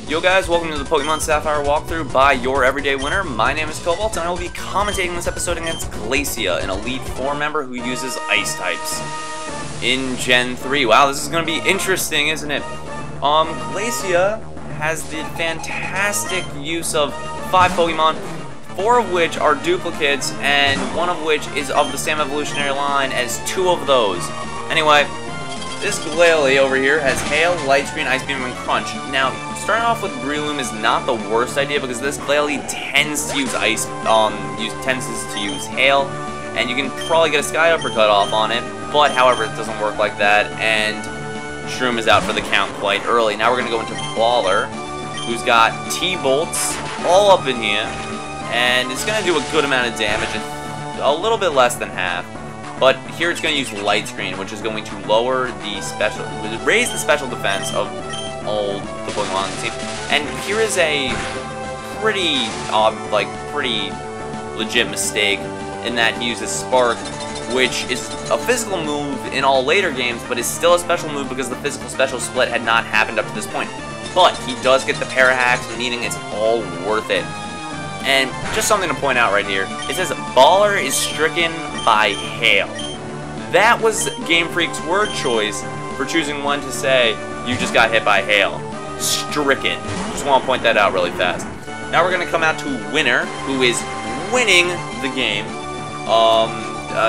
Yo guys, welcome to the Pokemon Sapphire walkthrough by YourEverydayWinner. My name is Cobalt, and I will be commentating this episode against Glacia, an Elite Four member who uses Ice types in Gen 3. Wow, this is going to be interesting, isn't it? Glacia has the fantastic use of 5 Pokemon, 4 of which are duplicates, and 1 of which is of the same evolutionary line as 2 of those. Anyway, this Glacia over here has Hail, Light Screen, Ice Beam, and Crunch. Now, starting off with Breloom is not the worst idea because this Glacia tends to use Hail, and you can probably get a Sky Uppercut off on it, but however, it doesn't work like that, and Shroom is out for the count quite early. Now we're going to go into Baller, who's got T-Bolts all up in here, and it's going to do a good amount of damage, a little bit less than half. But here it's going to use Light Screen, which is going to raise the special defense of all the Pokemon on the team. And here is a pretty legit mistake in that he uses Spark, which is a physical move in all later games, but is still a special move because the physical special split had not happened up to this point. But he does get the Parahacks, meaning it's all worth it. And just something to point out right here, it says Baller is stricken by Hail. That was Game Freak's word choice for choosing one to say, you just got hit by Hail. Stricken. Just want to point that out really fast. Now we're going to come out to Winner, who is winning the game.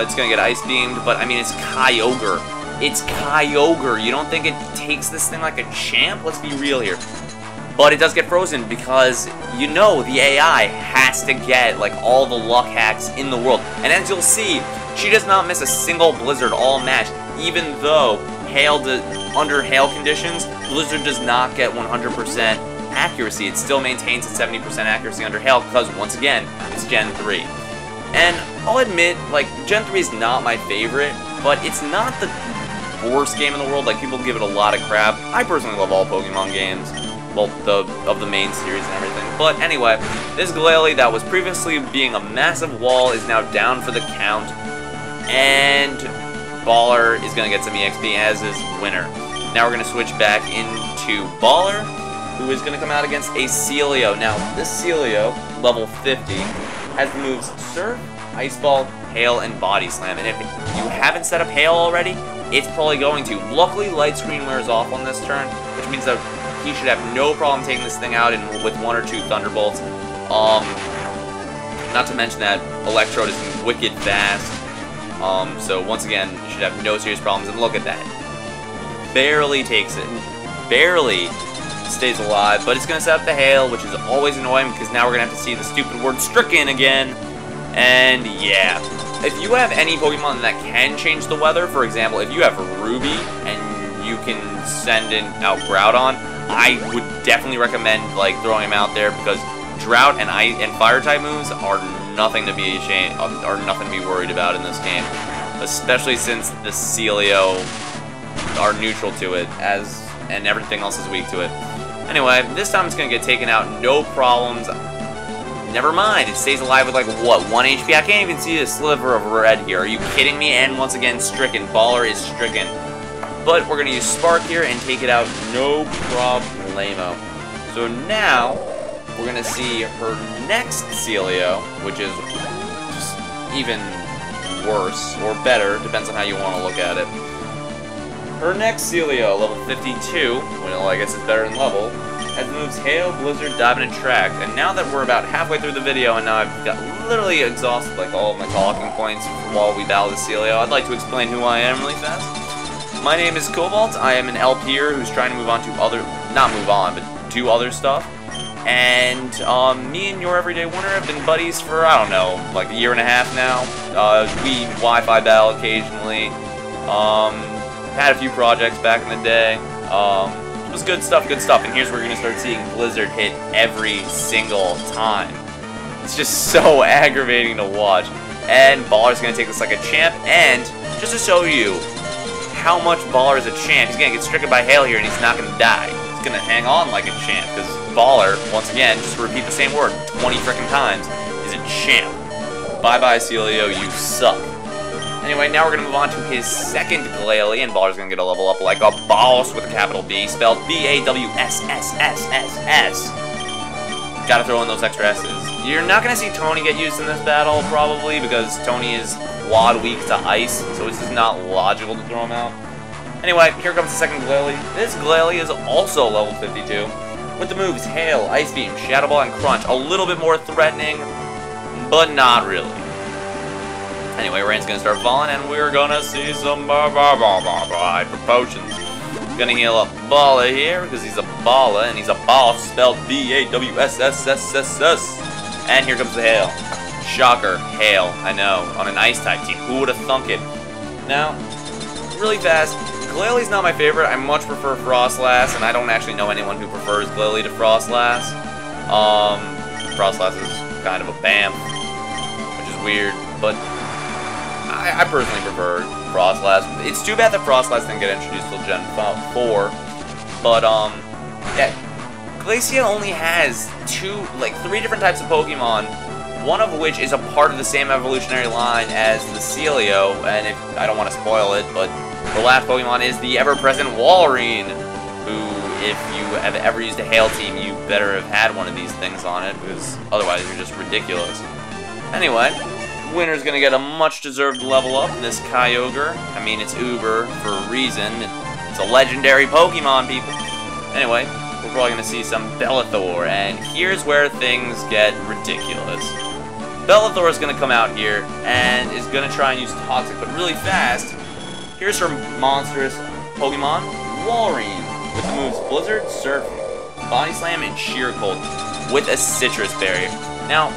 It's going to get Ice Beamed, but I mean, it's Kyogre. It's Kyogre. You don't think it takes this thing like a champ? Let's be real here. But it does get frozen because, you know, the AI has to get, like, all the luck hacks in the world. And as you'll see, she does not miss a single Blizzard all match, even though under Hail conditions, Blizzard does not get 100% accuracy. It still maintains a 70% accuracy under Hail because, once again, it's Gen 3. And I'll admit, like, Gen 3 is not my favorite, but it's not the worst game in the world. Like, people give it a lot of crap. I personally love all Pokemon games. Well, of the main series and everything. But anyway, this Glacia that was previously being a massive wall is now down for the count. And Baller is going to get some EXP, as is Winner. Now we're going to switch back into Baller, who is going to come out against a Celio. Now, this Celio, level 50, has the moves Surf, Ice Ball, Hail, and Body Slam. And if you haven't set up Hail already, it's probably going to. Luckily, Light Screen wears off on this turn, which means that he should have no problem taking this thing out with 1 or 2 Thunderbolts. Not to mention that Electrode is wicked fast. So once again, you should have no serious problems. And look at that. Barely takes it. Barely stays alive. But it's going to set up the Hail, which is always annoying because now we're going to have to see the stupid word Stricken again. And yeah. If you have any Pokemon that can change the weather, for example, if you have Ruby and you can send out Groudon, I would definitely recommend like throwing him out there because Drought and Fire type moves are nothing to be worried about in this game, especially since the Celio are neutral to it and everything else is weak to it. Anyway, this time it's gonna get taken out, no problems. Never mind, it stays alive with like what, 1 HP? I can't even see a sliver of red here. Are you kidding me? And once again, stricken. Baller is stricken. But we're going to use Spark here and take it out no problemo. So now, we're going to see her next Celio, which is just even worse, or better, depends on how you want to look at it. Her next Celio, level 52, well, I guess it's better than level, has the moves Hail, Blizzard, Dive, and Attract. And now that we're about halfway through the video, and now I've got literally exhausted like all of my talking points while we battle the Celio, I'd like to explain who I am really fast. My name is Cobalt. I am an LPer who's trying to move on to do other stuff. And me and YourEverydayWinner have been buddies for, I don't know, like 1.5 years now. We Wi-Fi battle occasionally. Had a few projects back in the day. It was good stuff, and here's where you're going to start seeing Blizzard hit every single time. It's just so aggravating to watch. And Baller's going to take this like a champ, and just to show you how much Baller is a champ, he's going to get stricken by Hail here, and he's not going to die. He's going to hang on like a champ, because Baller, once again, just to repeat the same word 20 frickin' times, is a champ. Bye-bye, Celio, you suck. Anyway, now we're going to move on to his second Glalie, and Baller's going to get a level up like a boss with a capital B, spelled B-A-W-S-S-S-S-S. Gotta throw in those extra S's. You're not going to see Tony get used in this battle, probably, because Tony is quad weak to ice, so it's just not logical to throw him out. Anyway, here comes the second Glalie. This Glalie is also level 52, with the moves Hail, Ice Beam, Shadow Ball, and Crunch. A little bit more threatening, but not really. Anyway, Rain's gonna start falling, and we're gonna see some hyper potions. Gonna heal up Balla here, because he's a Balla, and he's a boss, spelled B-A-W-S-S-S-S-S. And here comes the Hail. Shocker, Hail, I know, on an Ice-type team. Who would have thunk it? Now, really fast, Glalie's not my favorite. I much prefer Frostlass, and I don't actually know anyone who prefers Glalie to Frostlass. Frostlass is kind of a BAMF, which is weird, but I personally prefer Frostlass. It's too bad that Frostlass didn't get introduced till Gen 4, but, yeah, Glacia only has three different types of Pokemon, one of which is a part of the same evolutionary line as the Celio, and I don't want to spoil it, but the last Pokemon is the ever-present Walrein, who, if you have ever used a Hail team, you better have had one of these things on it, because otherwise you're just ridiculous. Anyway, Winner's gonna get a much-deserved level up, this Kyogre. I mean, it's Uber for a reason. It's a legendary Pokemon, people. Anyway, we're probably gonna see some Bellathor, and here's where things get ridiculous. Bellathor is gonna come out here, and is gonna try and use Toxic, but really fast. Here's her monstrous Pokemon, Walrein, with the moves Blizzard, Surf, Body Slam, and Sheer Cold, with a Citrus Berry. Now,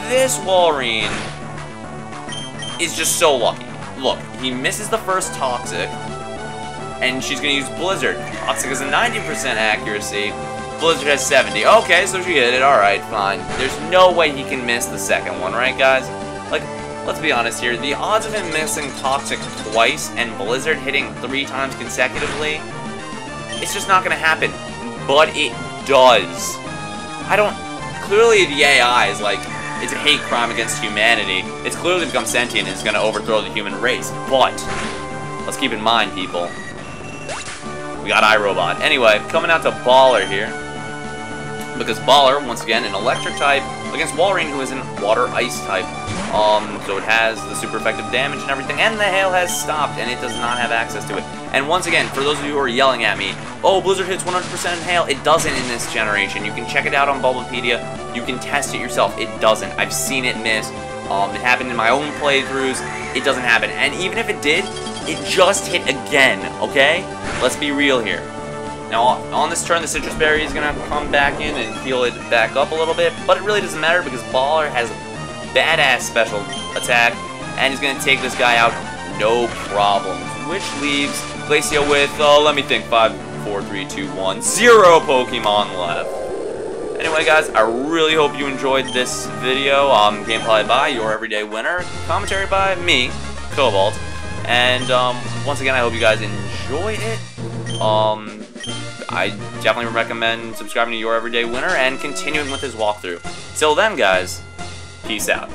this Walrein is just so lucky. Look, he misses the first Toxic, and she's going to use Blizzard. Toxic has a 90% accuracy, Blizzard has 70. Okay, so she hit it, alright, fine. There's no way he can miss the second one, right guys? Like, let's be honest here, the odds of him missing Toxic twice and Blizzard hitting 3 times consecutively, it's just not going to happen. But it does. Clearly the AI is like, it's a hate crime against humanity. It's clearly become sentient and is going to overthrow the human race. But, let's keep in mind, people, we got iRobot. Anyway, coming out to Baller here. Because Baller, once again, an electric type against Walrein, who is an water-ice type. So it has the super effective damage and everything, and the Hail has stopped, and it does not have access to it. And once again, for those of you who are yelling at me, oh, Blizzard hits 100% in Hail, it doesn't in this generation. You can check it out on Bulbapedia. You can test it yourself. It doesn't. I've seen it miss. It happened in my own playthroughs. It doesn't happen. And even if it did, it just hit again, okay? Let's be real here. Now, on this turn, the Citrus Berry is going to come back in and heal it back up a little bit, but it really doesn't matter because Baller has badass special attack, and he's going to take this guy out no problem, which leaves Glacia with, let me think, 5, 4, 3, 2, 1, 0 Pokemon left. Anyway, guys, I really hope you enjoyed this video. Gameplay by YourEverydayWinner, commentary by me, Cobalt, and once again, I hope you guys enjoy it. I definitely recommend subscribing to YourEverydayWinner and continuing with his walkthrough. Till then, guys, peace out.